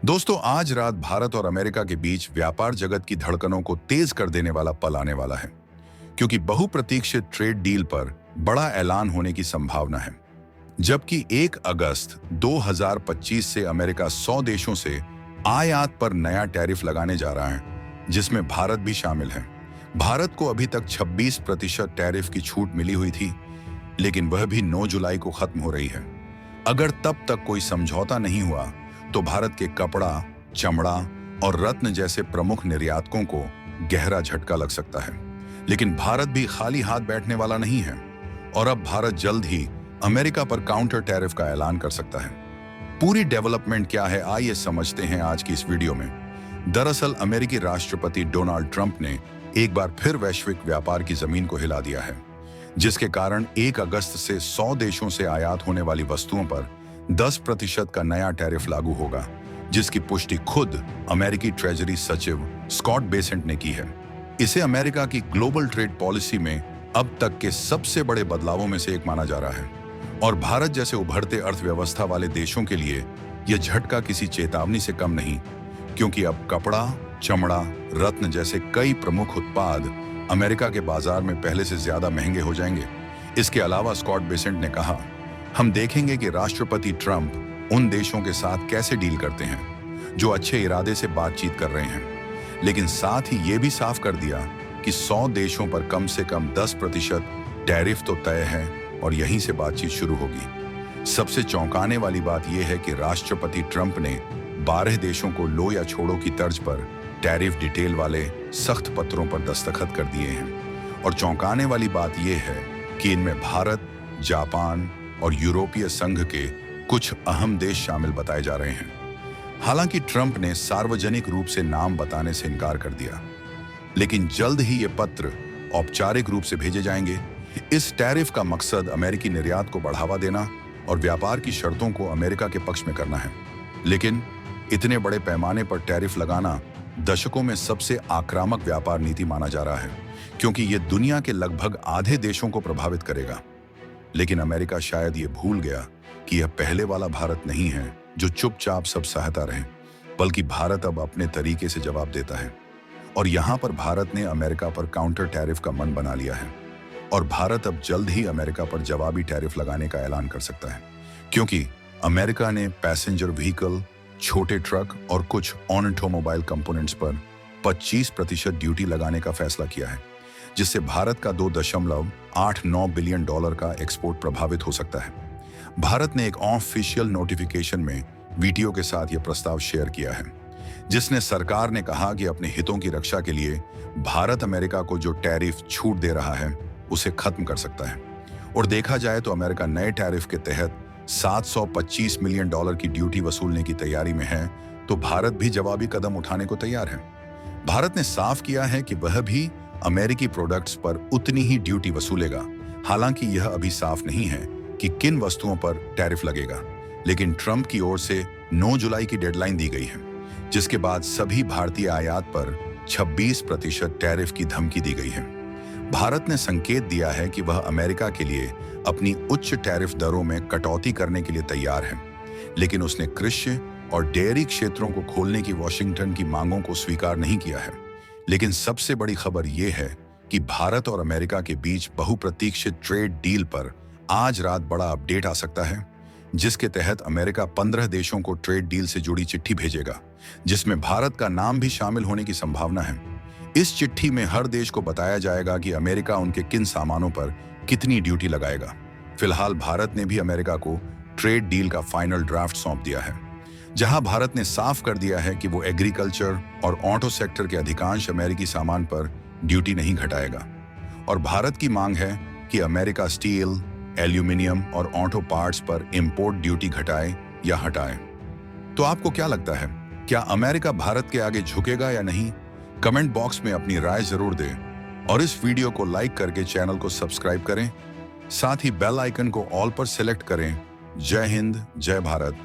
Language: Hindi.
दोस्तों, आज रात भारत और अमेरिका के बीच व्यापार जगत की धड़कनों को तेज कर देने वाला पल आने वाला है, क्योंकि बहुप्रतीक्षित ट्रेड डील पर बड़ा ऐलान होने की संभावना है। जबकि 1 अगस्त 2025 से अमेरिका 100 देशों से आयात पर नया टैरिफ लगाने जा रहा है, जिसमें भारत भी शामिल है। भारत को अभी तक 26% टैरिफ की छूट मिली हुई थी, लेकिन वह भी 9 जुलाई को खत्म हो रही है। अगर तब तक कोई समझौता नहीं हुआ तो भारत के कपड़ा, चमड़ा और रत्न जैसे प्रमुख निर्यातकों को गहरा झटका लग सकता है। लेकिन भारत भी खाली हाथ बैठने वाला नहीं है और अब भारत जल्द ही अमेरिका पर काउंटर टैरिफ का ऐलान कर सकता है। पूरी डेवलपमेंट क्या है, आइए समझते हैं आज की इस वीडियो में। दरअसल अमेरिकी राष्ट्रपति डोनाल्ड ट्रंप ने एक बार फिर वैश्विक व्यापार की जमीन को हिला दिया है, जिसके कारण 1 अगस्त से 100 देशों से आयात होने वाली वस्तुओं पर 10% का नया टैरिफ लागू होगा, जिसकी पुष्टि खुद अमेरिकी ट्रेजरी सचिव स्कॉट बेसेंट ने की है। इसे अमेरिका की ग्लोबल ट्रेड पॉलिसी में अब तक के सबसे बड़े बदलावों में से एक माना जा रहा है और भारत जैसे उभरते अर्थव्यवस्था वाले देशों के लिए यह झटका किसी चेतावनी से कम नहीं, क्योंकि अब कपड़ा, चमड़ा, रत्न जैसे कई प्रमुख उत्पाद अमेरिका के बाजार में पहले से ज्यादा महंगे हो जाएंगे। इसके अलावा स्कॉट बेसेंट ने कहा, हम देखेंगे कि राष्ट्रपति ट्रंप उन देशों के साथ कैसे डील करते हैं जो अच्छे इरादे से बातचीत कर रहे हैं, लेकिन साथ ही ये भी साफ कर दिया कि 100 देशों पर कम से कम 10% टैरिफ तो तय है और यहीं से बातचीत शुरू होगी। सबसे चौंकाने वाली बात यह है कि राष्ट्रपति ट्रंप ने 12 देशों को लो या छोड़ो की तर्ज पर टैरिफ डिटेल वाले सख्त पत्रों पर दस्तखत कर दिए हैं और चौंकाने वाली बात यह है कि इनमें भारत, जापान और यूरोपीय संघ के कुछ अहम देश शामिल बताए जा रहे हैं। हालांकि ट्रंप ने सार्वजनिक रूप से नाम बताने से इनकार कर दिया, लेकिन जल्द ही ये पत्र औपचारिक रूप से भेजे जाएंगे। इस टैरिफ का मकसद अमेरिकी निर्यात को बढ़ावा देना और व्यापार की शर्तों को अमेरिका के पक्ष में करना है। लेकिन इतने बड़े पैमाने पर टैरिफ लगाना दशकों में सबसे आक्रामक व्यापार नीति माना जा रहा है, क्योंकि ये दुनिया के लगभग आधे देशों को प्रभावित करेगा। लेकिन अमेरिका शायद ये भूल गया कि यह पहले वाला भारत नहीं है जो चुपचाप सब सहता रहे, बल्कि भारत अब अपने तरीके से जवाब देता है। और यहाँ पर भारत ने अमेरिका पर काउंटर टैरिफ का मन बना लिया है और भारत अब जल्द ही अमेरिका पर जवाबी टैरिफ लगाने का ऐलान कर सकता है, क्योंकि अमेरिका ने पैसेंजर व्हीकल, छोटे ट्रक और कुछ ऑटोमोबाइल कंपोनेंट्स पर 25% ड्यूटी लगाने का फैसला किया है, जिससे भारत का $2.89 बिलियन का एक्सपोर्ट प्रभावित हो सकता है। भारत ने एक ऑफिशियल नोटिफिकेशन में वीटीओ के साथ यह प्रस्ताव शेयर किया है, जिसने सरकार ने कहा कि अपने हितों की रक्षा के लिए भारत अमेरिका को जो टैरिफ छूट दे रहा है उसे खत्म कर सकता है। और देखा जाए तो अमेरिका नए टैरिफ के तहत $725 मिलियन की ड्यूटी वसूलने की तैयारी में है, तो भारत भी जवाबी कदम उठाने को तैयार है। भारत ने साफ किया है कि वह भी अमेरिकी प्रोडक्ट्स पर उतनी ही ड्यूटी वसूलेगा। हालांकि यह अभी साफ नहीं है कि किन वस्तुओं पर टैरिफ लगेगा, लेकिन ट्रंप की ओर से 9 जुलाई की डेडलाइन दी गई है, जिसके बाद सभी भारतीय आयात पर 26% टैरिफ की धमकी दी गई है। भारत ने संकेत दिया है कि वह अमेरिका के लिए अपनी उच्च टैरिफ दरों में कटौती करने के लिए तैयार है, लेकिन उसने कृषि और डेयरी क्षेत्रों को खोलने की वॉशिंगटन की मांगों को स्वीकार नहीं किया है। लेकिन सबसे बड़ी खबर यह है कि भारत और अमेरिका के बीच बहुप्रतीक्षित ट्रेड डील पर आज रात बड़ा अपडेट आ सकता है, जिसके तहत अमेरिका 15 देशों को ट्रेड डील से जुड़ी चिट्ठी भेजेगा, जिसमें भारत का नाम भी शामिल होने की संभावना है। इस चिट्ठी में हर देश को बताया जाएगा कि अमेरिका उनके किन सामानों पर कितनी ड्यूटी लगाएगा। फिलहाल भारत ने भी अमेरिका को ट्रेड डील का फाइनल ड्राफ्ट सौंप दिया है, जहां भारत ने साफ कर दिया है कि वो एग्रीकल्चर और ऑटो सेक्टर के अधिकांश अमेरिकी सामान पर ड्यूटी नहीं घटाएगा। और भारत की मांग है कि अमेरिका स्टील, एल्यूमिनियम और ऑटो पार्ट्स पर इंपोर्ट ड्यूटी घटाए या हटाए। तो आपको क्या लगता है, क्या अमेरिका भारत के आगे झुकेगा या नहीं? कमेंट बॉक्स में अपनी राय जरूर दें और इस वीडियो को लाइक करके चैनल को सब्सक्राइब करें। साथ ही बेल आइकन को ऑल पर सेलेक्ट करें। जय हिंद, जय भारत।